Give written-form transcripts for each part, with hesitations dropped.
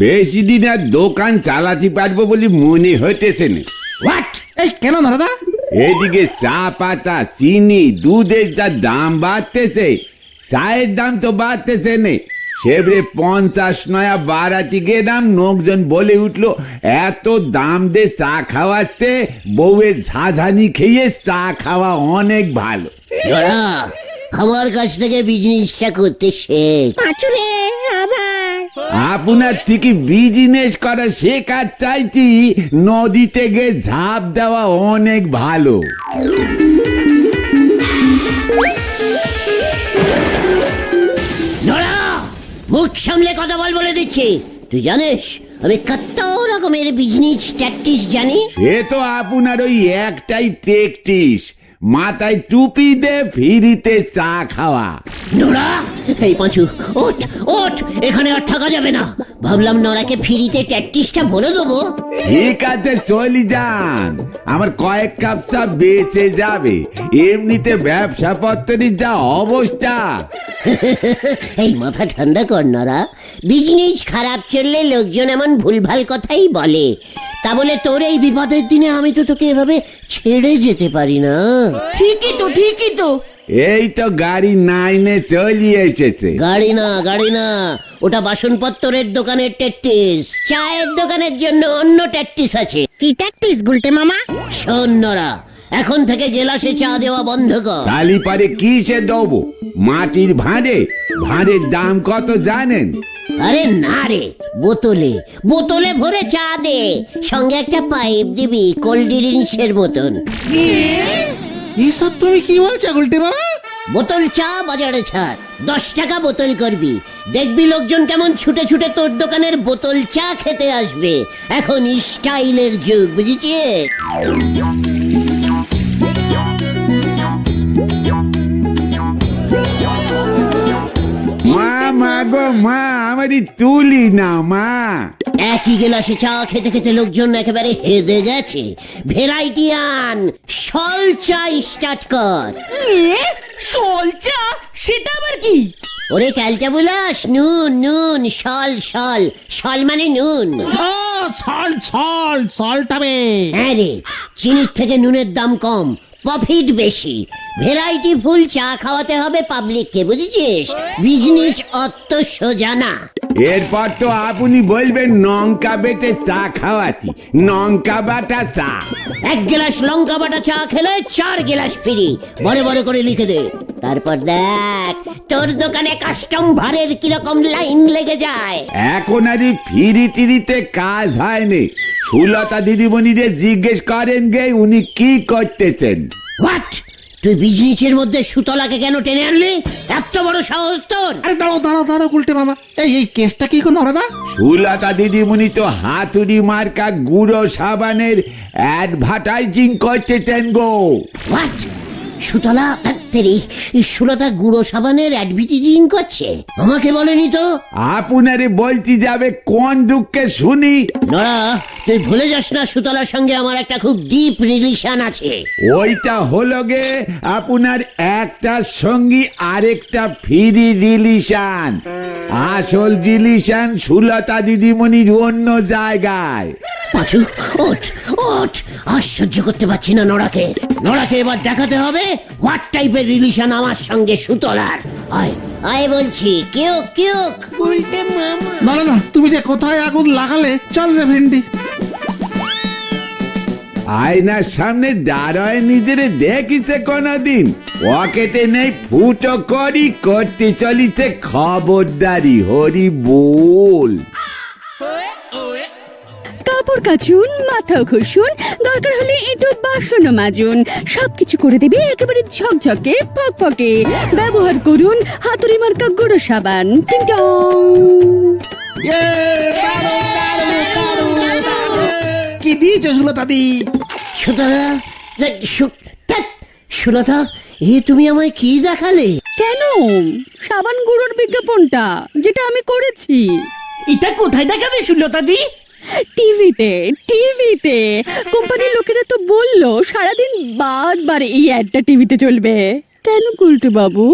বেশি দিন আর দোকান চালাতে পারবো বলে মনে হইতেছে না। হোয়াট? এই কেন দাদা? এদিকে চা পাতা, চিনি, দুধের যা দাম বাড়তেছে, চায়ের দাম তো বাড়তেছে না। সেবরে 50 নয়া বাড়াতে গেলাম, লোকজন বলে উঠলো এত দাম দিয়ে চা খাওয়াচ্ছে, বউয়ের ঝাঝানি খেয়ে চা খাওয়া অনেক ভালো। জোড়া আমার কাছ থেকে বিজনেসটা করতে শেখ। পাঁচুরে আবার আপনার থেকে বিজনেস করা শেখার চাইছি, নদীতে গিয়ে ঝাঁপ দেওয়া অনেক ভালো। জোড়া মুখ সামলে কথা বলে দিচ্ছি। তুই জানিস আমি কত রকমের বিজনেস ট্যাকটিস জানি। সে তো আপনার ওই একটাই টেকটিস, মাথায় টুপি দে ফিরিতে চা খাওয়া। নোরা এই পাঁচু ওঠ ওঠ, এখানে আর থাকা যাবে না। ভাবলাম নোরাকে ফ্রিতে ট্যাকটিসটা বলে দেবো। ঠিক আছে চলি যান, আমার কয়েক কাপ চা বেঁচে যাবে। এমনিতে ব্যবসা পত্রের যা অবস্থা। এই মাথা ঠান্ডা কর নোরা, বিজনেস খারাপ চললে লোকজন এমন ভুলভাল কথাই বলে। তা বলে তোর এই বিপদের দিনে আমি তো তোকে এভাবে ছেড়ে যেতে পারি না। ঠিকই তো এই তো গাড়ি 9-এ চলি এসেছে। গাড়ি না, ওটা বাসনপত্রের দোকানের ট্যাকটিস। চায়ের দোকানের জন্য অন্য ট্যাকটিস আছে। কি ট্যাকটিস গুলটে মামা? শোন নোরা, এখন থেকে গেলাসে চা দেওয়া বন্ধ কর। তালি পারে কিসে দেবো? মাটির ভাঁড়ে? ভাঁড়ের দাম কত জানেন? আরে না রে, বোতলে বোতলে ভরে চা দে, সঙ্গে একটা পাইপ দিবি কোল্ড ড্রিঙ্কসের মতন। এইসব তুমি কি বলছো গুলটে বাবা? বোতল চা বাজারে ছাড়, 10 টাকা বোতল করবি। দেখবি লোকজন কেমন ছুটে ছুটে তোর দোকানের বোতল চা খেতে আসবে। এখন স্টাইলের যুগ, বুঝেছিস? মা গো মা, আমারই তুলি না মা। একই গেলাসে চা খেতে খেতে লোকজন একেবারে হেদে গেছে। ভ্যারাইটি আন, সল চা স্টার্ট কর। সলচা? সেটা আবার কি? ওরে ক্যালটা বুলাস, নুন নুন, সল সল, সল মানে নুন। ও সল্টাবে। হ্যাঁ রে, চিনির থেকে নুনের দাম কম, প্রফিট বেশি। ভ্যারাইটি ফুল চা খাওয়াতে হবে পাবলিককে, বুঝেছিস? বিজনেস অত সোজা না। এরপর তো আপনি বলবেন লঙ্কা বেটে চা খাওয়াতি, লঙ্কা বাটা চা। 1 গ্লাস লঙ্কা বাটা চা খেলে 4 গ্লাস ফ্রি, বড় বড় করে লিখে দে। তারপর দেখ তোর দোকানে কাস্টম ভারের কিরকম লাইন লেগে যায়। এখন আর ফিরি তিরিতে কাজ হয়নি। সুলতা দিদিমণিরে জিজ্ঞেস করেন গে উনি কি করতেছেন। হোয়াট? তুই বিজনেসের মধ্যে সুতলাকে কেন টেনে আনলি? এত বড় সাহস তোর? আরে দাঁড়াও গুলটে বাবা, এই কেসটা কি কোনো দাদা? সুলতা দিদিমণি তো হাতুড়ি মার্কা গুঁড়ো সাবানের অ্যাডভার্টাইজিং করতেছেন গো। হোয়াট? সুতলা তেরি সুলতা গুঁড়ো সাবানের অ্যাডভার্টাইজিং করছে? আমাকে বলেনি তো। আপনারে বলতে যাবে কোন দুঃখে শুনি। নড়া, তুই ভুলে যাস না সুতলার সঙ্গে আমার একটা খুব ডিপ রিলেশন আছে। ওইটা হলো গে আপনার একটার সঙ্গী আরেকটা ফ্রি রিলেশন। আসল রিলেশন সুলতা দিদিমণির অন্য জায়গায়। পাঁচু ওঠ ওঠ, আর সহ্য করতে পারছি না নড়াকে। নড়াকে এবার দেখাতে হবে হোয়াট টাইপের রিলেশন আমার সঙ্গে সুতলার। আয় আয় বলছি, কেউ কেউ গুলটে মামা না তুমি যে কোথায় আগুন লাগালে, চল রে ভেন্ডি। আয়নার সামনে দাঁড়ায় নিজেরে দেখিছে কোনদিন? পকেটে নেই ফুটো করি, করতে চলিছে খবরদারি, হরি বল। কাপড় কাচুন, মাথা ঘষুন, দরকার হলে একটু বাসনও মাজুন, সবকিছু করে দেবে একেবারে ঝকঝকে ফকফকে। ব্যবহার করুন হাতুড়ি মার্কা গুঁড়ো সাবান। টিং টং। কি দিয়েছো সুলতা দি? সুতলা সুলতা, এ তুমি আমায় কি দেখালে? কেন? সাবান গুঁড়োর বিজ্ঞাপনটা যেটা আমি করেছি। এটা কোথায় দেখাবে সুলতা দি? টিভিতে কোম্পানির লোকেরা তো বললো সারাদিন বারবার এই অ্যাডটা টিভিতে চলবে। কেন গুলটে বাবু,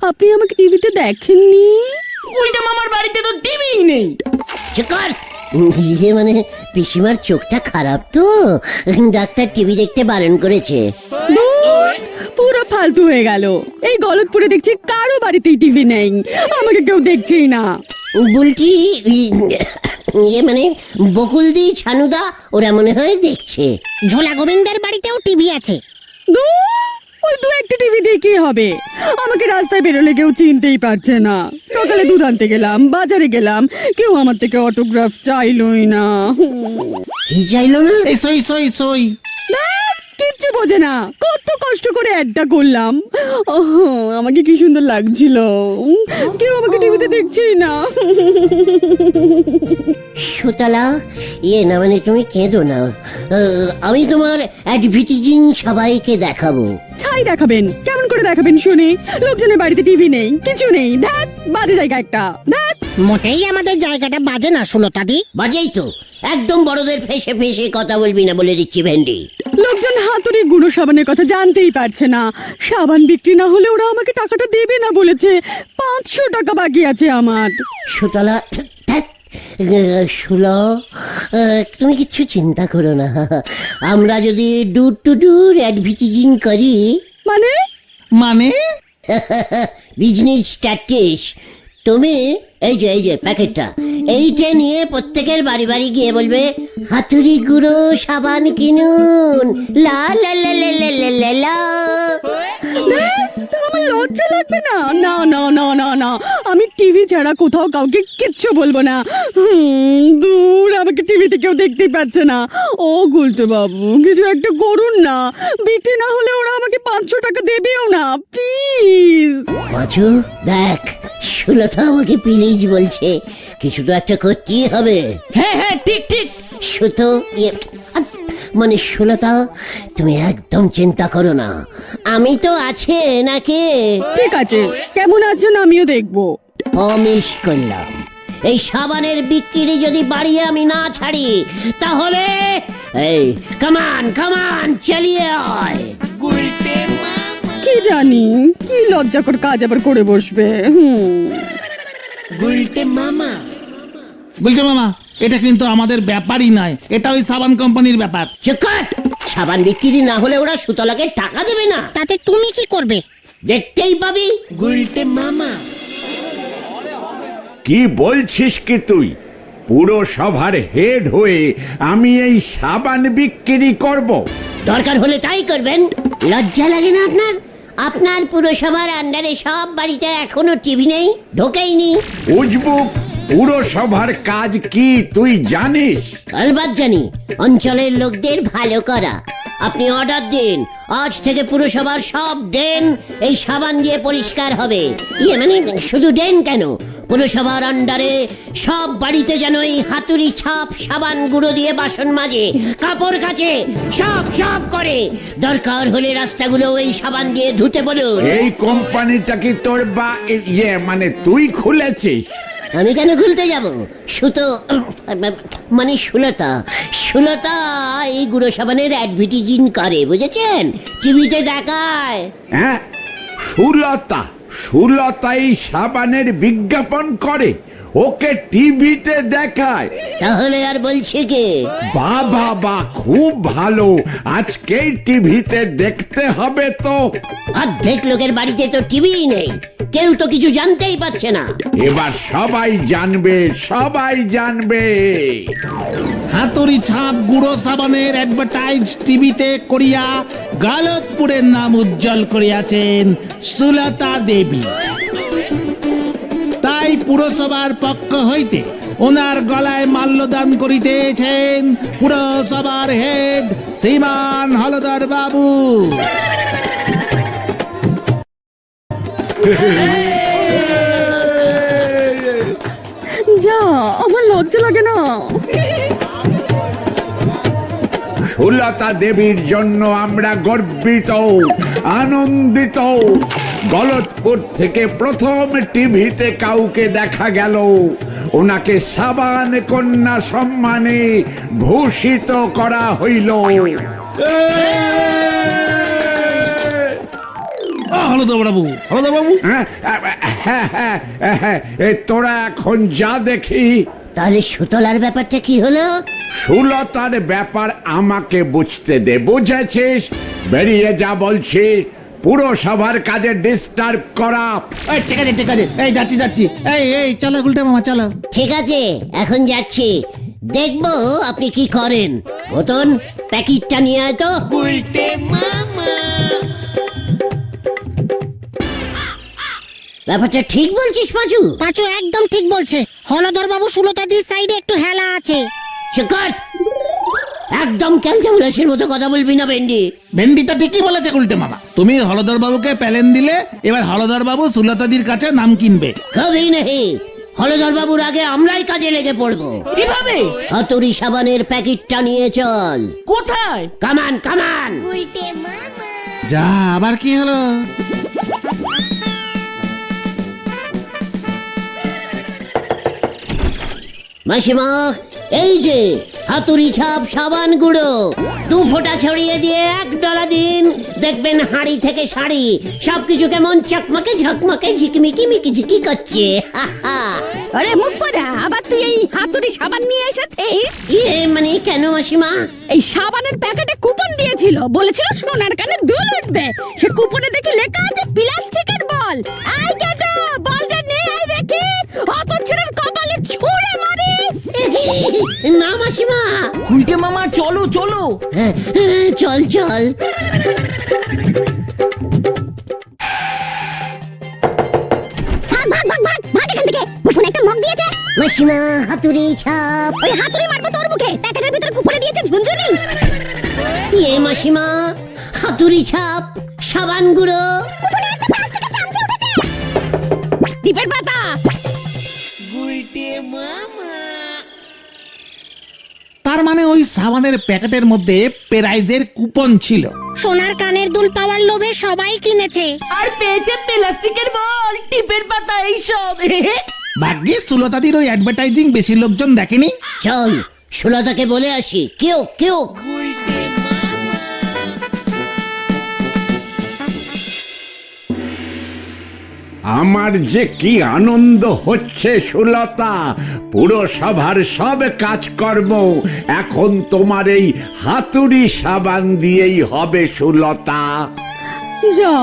আপনি আমাকে টিভিতে দেখেননি? গুলটে মামার বাড়িতে তো টিভিই নেই। চুপ কর, ইয়ে মানে পিসিমার চোখটা খারাপ তো, ডাক্তার টিভি দেখতে বারণ করেছে। ধুর, পুরো ফালতু হয়ে গেল। এই গলতপুরে দেখছি কারো বাড়িতেই টিভি নেই, আমাকে কেউ দেখছেই না। বুলটি ইয়ে মানে বকুলদি ছানুদা ওরা মনে হয় দেখছে। ঝোলা গোবিন্দের বাড়িতেও টিভি আছে। ধুর, ওই দু একটা টিভি দিয়ে কি হবে? আমাকে রাস্তায় বেরোলে কেউ চিনতেই পারছে না। সকালে দুধ আনতে গেলাম, বাজারে গেলাম, কেউ আমার থেকে অটোগ্রাফ চাইলই না। কি চাইলো না? এই সই সই সই। ধ্যাৎ, কিচ্ছু বোঝে না। কত কষ্ট করে অ্যাডটা করলাম। ওহ, আমাকে কি সুন্দর লাগছিল। কেউ আমাকে টিভিতে দেখছেই না। সুতলা ইয়ে না মানে তুমি কেঁদো না, আমি তোমার অ্যাডভার্টাইজিং সবাইকে দেখাবো। ছাই দেখাবেন? কেমন করে দেখাবেন শুনি? লোকজনের বাড়িতে টিভি নেই, কিছু নেই। ধ্যাৎ, বাজে জায়গা একটা। ধ্যাৎ, মোটেই আমাদের জায়গাটা বাজে না সুলতাদি। বাজেই তো, একদম বড়দের ফেসে ফেসে কথা বলবি না বলে দিচ্ছি ভেন্ডি। লোকজন হাতুড়ি গুঁড়ো সাবানের কথা জানতেই পারছে না। সাবান বিক্রি না হলে ওরা আমাকে টাকাটা দেবে না বলেছে। 500 টাকা বাকি আছে আমার। সুতলা শুলো, তুমি কিচ্ছু চিন্তা করো না। আমরা যদি ডোর টু ডোর অ্যাডভার্টাইজিং করি, মানে? মানে বিজনেস স্ট্যাটিস, তুমি এই যে প্যাকেটটা এইটা নিয়ে প্রত্যেকের বাড়ি বাড়ি গিয়ে বলবে হাতুড়ি গুঁড়ো সাবান কিনুন, লা লা লা লা লা লা লা লা। আমার লজ্জা লাগবে না? না না না না না, আমি টিভি ছাড়া কোথাও কাউকে কিচ্ছু বলবো না। দূর, আমাকে টিভিতে কেউ দেখতেই পাচ্ছে না। ও গুলতে বাবু, কিছু একটা করুন না। বিক্রি না হলে ওরা আমাকে 500 টাকা দেবেও না, প্লিজ। পাঁচু দেখ, সুলতা আমাকে প্লিজ বলছে, কিছু তো একটা করতেই হবে। হ্যাঁ হ্যাঁ, ঠিক ঠিক। সুতো ইয়ে মানে সুলতা, তুমি একদম চিন্তা করো না, আমি তো আছে নাকি। ঠিক আছে, কেমন আছেন আমিও দেখবো। প্রমিস করলাম, এই সাবানের বিক্রি যদি বাড়িয়ে আমি না ছাড়ি তাহলে এই কামান কামান চালিয়ে আয়। কি জানি কি লজ্জাকর কাজ আবার করে বসবে। বলছে মামা, এটা কিন্তু আমাদের ব্যাপারই নয়, এটা ওই সাবান কোম্পানির ব্যাপার। চুপ কর, সাবান বিক্রি না হলে ওরা সুতলাকে টাকা দেবে না। তাতে তুমি কি করবে? দেখতেই পাবি। কি বলছিস কি তুই? পুরো সভার হেড হয়ে আমি এই সাবান বিক্রি করব? দরকার হলে তাই করবেন। লজ্জা লাগে না আপনার? আপনার পুরসভার আন্ডারে সব বাড়িতে এখনো টিভি নেই, ঢোকেইনি। উজবুক, পুরসভার কাজ কি তুই জানিস? আলবাত জানি, অঞ্চলের লোকদের ভালো করা। আপনি অর্ডার দিন, আজ থেকে পুরসভার সব ড্রেন এই সাবান দিয়ে পরিষ্কার হবে। ইয়ে মানে শুধু ড্রেন কেন, পুরসভার আন্ডারে সব বাড়িতে যেন এই হাতুড়ি ছাপ সাবান গুঁড়ো দিয়ে বাসন মাজে, কাপড় কাচে, সব সব করে। দরকার হলে রাস্তাগুলো এই সাবান দিয়ে ধুতে বলুন। এই কোম্পানিটা কি তোর বা ইয়ে মানে তুই খুলেছিস? আমি কেন খুলতে যাব? সুতো মানে সুলতা এই গুঁড়ো সাবানের অ্যাডভার্টাইজিং করে, বুঝেছেন? টিভিতে দেখায়। হ্যাঁ, সুলতা এই সাবানের বিজ্ঞাপন করে, ওকে টিভিতে দেখায়। তাহলে আর বলছে কে? বাবা খুব ভালো, আজকেই টিভিতে দেখতে হবে তো। অর্ধেক লোকের বাড়িতে তো টিভি নেই, কেউ তো কিছু জানতেই পারছে না। এবার সবাই জানবে। হাতুড়ি ছাপ গুঁড়ো সাবানের অ্যাডভার্টাইজ টিভিতে করিয়া গলতপুরের নাম উজ্জ্বল করিয়াছেন সুলতা দেবী। তাই পুরসভার পক্ষ হইতে ওনার গলায় মাল্যদান করিতেছেন পুরসভার হেড শ্রীমান হলদর বাবু। যা, আমার লজ্জা লাগে না। সুলতা দেবীর জন্য আমরা গর্বিত, আনন্দিত। গলতপুর থেকে প্রথম টিভিতে কাউকে দেখা গেল, ওনাকে সাবান কন্যা সম্মানে ভূষিত করা হইল। হলদর বাবু তোরা এখন যা দেখি, তাহলে সুতলার ব্যাপারটা কি হলো? সুলতার ব্যাপার আমাকে বুঝতে দে, বুঝেছিস? বেরিয়ে যা বলছি, পুরসভার কাজে ডিস্টার্ব করা। এই ঠিক আছে এই যাচ্ছি এই চলো গুলটে মামা চলো। ঠিক আছে, এখন যাচ্ছি, দেখবো আপনি কি করেন। মতন প্যাকেটটা নিয়ে আয় তো। ব্যাপারটা ঠিক বলছিস পাঁচু? পাঁচু একদম ঠিক বলছে। হলধর বাবু সুলতাদির সাইডে একটু হেলা আছে। চুপ কর, একদম ক্যালকুলেশন মতো কথা বলবি না ভেন্ডি। ভেন্ডি তো ঠিকই বলেছে গুলটে মামা, তুমি হলধর বাবুকে প্যালেন দিলে, এবার হলধর বাবু সুলতাদির কাছে নাম কিনবে। কবি নেই, হলধর বাবুর আগে আমরাই কাজে লেগে পড়বো। কিভাবে? হাতুড়ি সাবানের প্যাকেটটা নিয়ে চল। কোথায়? কামান কামান। যা আবার কি হলো? মাসিমা, এই যে হাতুড়ি ছাপ সাবান গুঁড়ো, 2 ফোঁটা ছড়িয়ে দিয়ে 1 ডলা দিন, দেখবেন হাঁড়ি থেকে শাড়ি সবকিছু কেমন চকমকে ঝকমকে ঝিকমিকি মিকিঝিকি করছে। আরে মুখ পড়া, আবার তুই এই হাতুড়ি সাবান নিয়ে এসেছিস? মানে কেন মাসিমা? এই সাবানের প্যাকেটে কুপন দিয়েছিল, বলেছিল সোনার কানে দুল উঠবে। সে কুপনে দেখে লেখা আছে প্লাস্টিকের বল। আই গেটো বলটা নিয়ে আই দেখি, অত ছেলের কপালে ছুঁড়ে মারি। না মাসিমা। গুলটে মামা চলো চলো। চল চল। মাসিমা, হাতুড়ি ছাপ। ওই হাতুড়ি মারবো তোর মুখে, প্যাকেটের ভিতর কুপনে দিয়েছে ঝুনঝুনি। মাসিমা, হাতুড়ি ছাপ সাবান গুঁড়ো। দীপের পাতা। তার মানে ওই সাবানের প্যাকেটের মধ্যে প্রাইজের কুপন ছিল। সোনার কানের দুল পাওয়ার লোভে সবাই কিনেছে। আর পেয়েছে প্লাস্টিকের বল, টিপের পাতা, এইসব। ভাগ্যিস সুলতাদির ওই অ্যাডভার্টাইজিং বেশি লোকজন দেখেনি। চল সুলতাকে বলে আসি। কেউ কেউ আমার যে কি আনন্দ হচ্ছে সুলতা, পুরসভার সব কাজকর্ম এখন তোমার এই হাতুড়ি সাবান দিয়েই হবে সুলতা। যা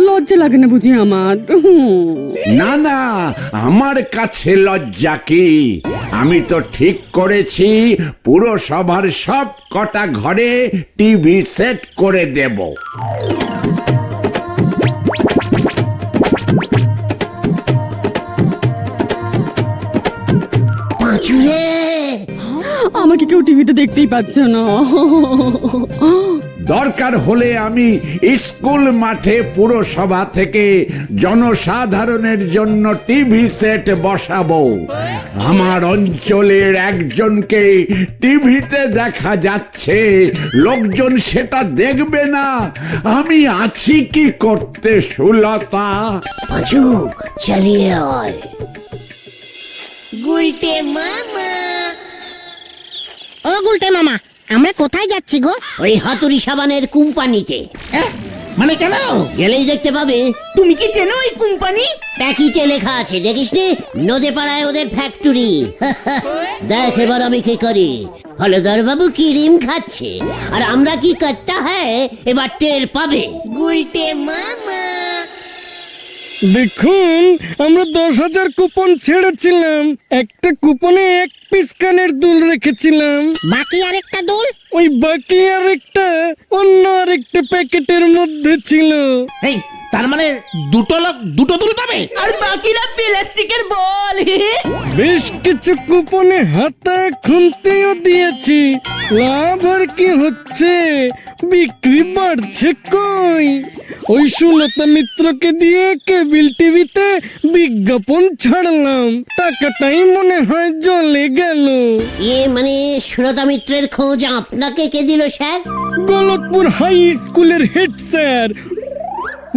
লজ্জা লাগে না বুঝি আমার? না না, আমার কাছে লজ্জা কি? আমি তো ঠিক করেছি পুরসভার সব কটা ঘরে টিভি সেট করে দেব। পাঁচুরে, আমাকে কেউ টিভিতে দেখতেই পাচ্ছে না। দরকার হলে আমি স্কুল মাঠে পুরসভা থেকে জনসাধারণের জন্য টিভি সেট বসাবো। আমার অঞ্চলের একজনকে টিভিতে দেখা যাচ্ছে, লোকজন সেটা দেখবে না। আমি আছি কি করতে সুলতা? পাঁচু চালিয়ে আয়। ও গুলটে মামা, আমরা কোথায় যাচ্ছি গো? ওই হাতুড়ি সাবানের কোম্পানিতে। মানে কেন? গেলেই দেখতে পাবে। তুমি কি চেনো এই কোম্পানি? প্যাকেটে লেখা আছে, দেখিস নি? নদে পাড়ায় ওদের ফ্যাক্টরি। দেখ এবার আমি কি করি। হলধর বাবু ক্রিম খাচ্ছে আর আমরা কি করতে হয় এবার টের পাবে। দেখুন, আমরা 10,000 কুপন ছেড়েছিলাম। একটা কুপনে 1 পিস কানের দুল রেখেছিলাম। বাকি আরেকটা দুল? ওই বাকি আরেকটা অন্য আরেকটা প্যাকেটের মধ্যে ছিল। এই তার মানে দুটো লোক দুটো দুল পাবে। আর বাকিরা প্লাস্টিকের বল। বেশ কিছু কুপনে হাতা খুনতেও দিয়েছি। লাভ আর কি হচ্ছে, বিক্রি বাড়ছে কই। ওই সুলতা মিত্রকে দিয়ে কেবিল টিভিতে বিজ্ঞাপন ছাড়লাম, টাকাটাই মনে হয় জলে গেল। মানে সুলতা মিত্রের খোঁজ আপনাকে কে দিল স্যার? গলতপুর হাই স্কুলের হেড স্যার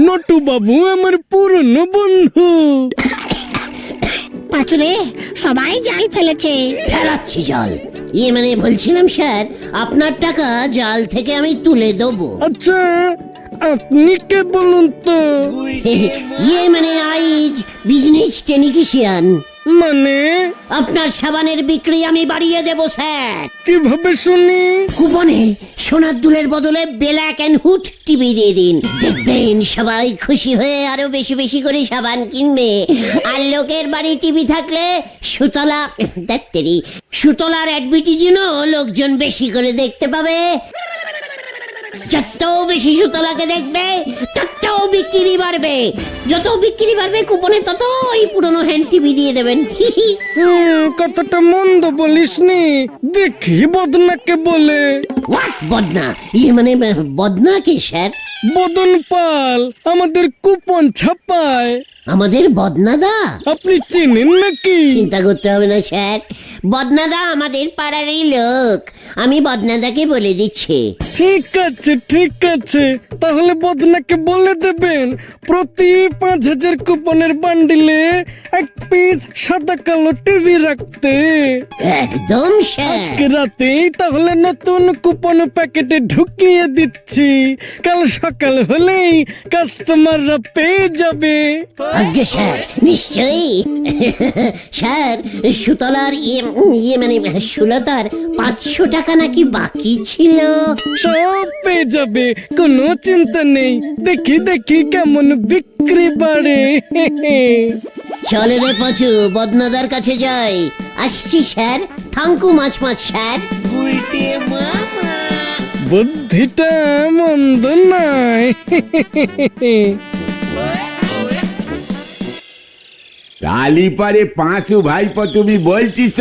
নটু বাবু, আমার পুরনো বন্ধু। পাঁচুরে, সবাই জাল ফেলেছে। ফেলাচ্ছি জাল। মানে বলছিলাম স্যার, আপনার টাকা জাল থেকে আমি তুলে দেবো। আচ্ছা, আপনি কে বলুন তো? মানে আইজ বিজনেস টেকনিশিয়ান। মানে আপনার সাবানের বিক্রি আমি বাড়িয়ে দেব স্যার। কিভাবে শুনি? কুপনে সোনার দুলের বদলে ব্ল্যাক অ্যান্ড হুড টিভি দিয়ে দিন, দেখবেন সবাই খুশি হয়ে আরো বেশি বেশি করে সাবান কিনবে। আর লোকের বাড়ি টিভি থাকলে সুতলার অ্যাডভার্টাইজও লোকজন বেশি করে দেখতে পাবে। যত বেশি সুতলাকে দেখবে তত বিক্রি বাড়বে, যত বিক্রি বাড়বে কুপনে তত ওই পুরনো হ্যান্ড টিভি দিয়ে দেবেন। কথাটা মন্দ বলিসনি। দেখি বদনাকে বলে। হোয়াট বদনা? মানে বদনা কি স্যার? বদন পাল আমাদের কুপন ছাপায়। আমাদের বদনাদা? আপনি চেনেন নাকি? চিন্তা করতে হবে না স্যার, বদনাদা আমাদের পাড়ারই লোক। আমি বদনাদাকে বলে দিচ্ছি। ঠিক আছে ঠিক আছে, তাহলে বদনাকে বলে দেবেন প্রতি 5,000 কুপনের বান্ডিলে 1 পিস সাদা কালো টিভি রাখতে। একদম স্যার। আজকে রাতেই তাহলে নতুন কুপন প্যাকেটে ঢুকিয়ে দিচ্ছি, কাল সকাল হলেই কাস্টমাররা পেয়ে যাবে। আজ্ঞে স্যার, নিশ্চয়ই। স্যার, সুতলার মানে সুলতার 500 টাকা নাকি বাকি ছিল। সব পেয়ে যাবে, কোনো চিন্তা নেই। দেখি দেখি কেমন বিক্রি বাড়ে। চলে রে পাঁচু, বদনাদার কাছে যাই। আসছি স্যার, থাঙ্কু মাছ স্যার। বুদ্ধিটা মন্দ নয়। কালীপারে পাঁচু ভাইপো তুমি বলছিস?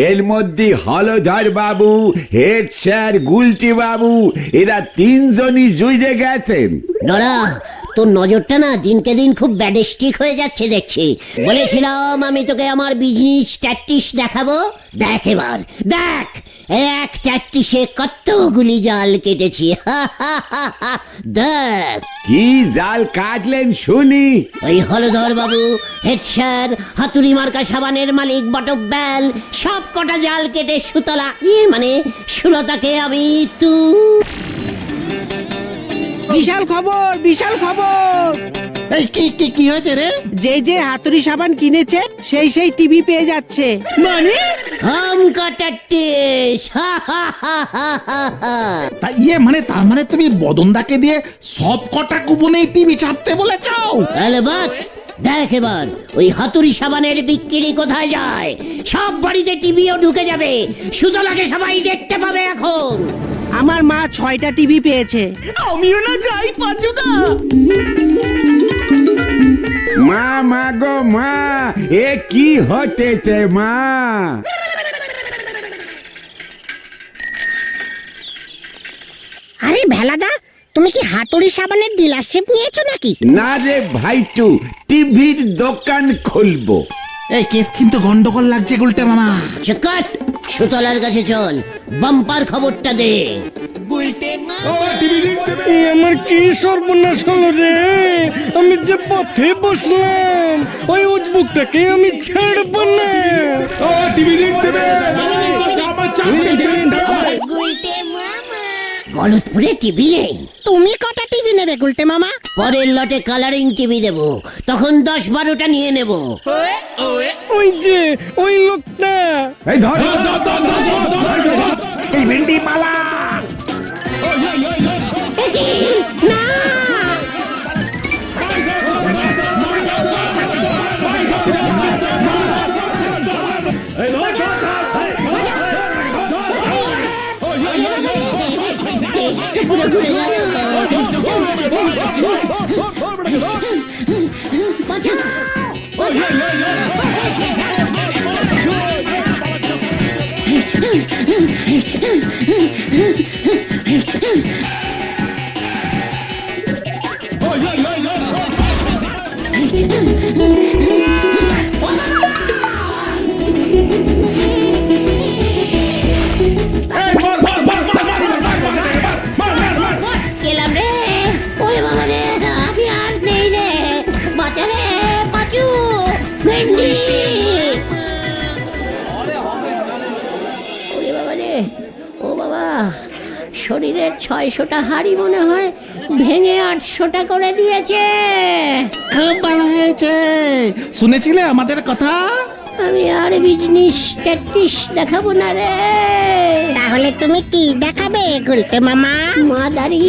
এর মধ্যে হলধর বাবু, হেড স্যার, গুলটি বাবু এরা 3 জনই জুড়ে গেছেন। নরা, তোর নজরটা না দিনকে দিন খুব ব্যাডেস্টিক হয়ে যাচ্ছে দেখছি। বলেছিলাম আমি তোকে আমার বিজনেস ট্যাকটিক্স দেখাবো। দেখ এবার, দেখ এক ট্যাকটিক্সে কতগুলি জাল কেটেছি। দেখ কি জাল কাটলেন শুনি। ওই হলধর বাবু, হেড স্যার, হাতুড়ি মার্কা সাবানের মালিক বটক ব্যাল সব কটা জাল কেটে সুতলা মানে সুলতাকে আমি বিশাল খবর, বিশাল খবর। এই কি কি কি হয়েছে রে? যে হাতুড়ি সাবান কিনেছে সেই টিভি পেয়ে যাচ্ছে। মানে হাম কাটাটিস। মানে তার মানে তুমি বদনদাকে দিয়ে সব কটা কুপনে টিভি ছাপতে বলেছো? তাহলে বাদ দেখ এবার ওই হাতুড়ি সাবানের বিক্রি কোথায় যায়। সব বাড়িতে টিভিও ঢুকে যাবে, সুতলাকে সবাই দেখতে পাবে এখন। আমার মা 6টা টিভি পেয়েছে। আমিও না যাই পাঁচুদা। মা মা গো মা, এ কি হতেছে মা? আরে ভেলাদা, তুমি কি হাতুড়ি সাবানের ডিলারশিপ নিয়েছো নাকি? না রে ভাইটু, টিভির দোকান খুলবো। এই কেস কিন্তু গন্ডগোল লাগছে গুলটে মামা। চকাট, সুতলার কাছে চল, বাম্পার খবরটা দে। আমার কি সর্বনাশ হলো রে! আমি যে পথে বসলাম, ওই উজবুকটাকে আমি ছাড়বো না। গলতপুরে টিভি নেই। তুমি কটা টিভি নেবে গুলটে মামা? পরের লটে কালারিং টিভি দেব, তখন 10-12টা নিয়ে নেব। ওই যে ওই লোকটা। এই ধর ধর ধর ধর ধর ধর ধর ধর। এই ভেন্ডি পালা। পুরো ঘুরে গেল। বাঁচা, বাঁচা। গেলাম রে, ওরে বাবা রে, আমি আর নেই রে। বাঁচা রে পাঁচু, ভেন্ডি। ওরে বাবা রে, ও বাবা, শরীরের 600টা হাড়ি মনে হয় ভেঙে 800টা করে দিয়েছে। খুব ভালো হয়েছে। শুনেছিলে আমাদের কথা? আমি আর বিজনেস ট্যাকটিস দেখাবো না রে। তাহলে তুমি কি দেখাবে গুলতে মামা? মাদারি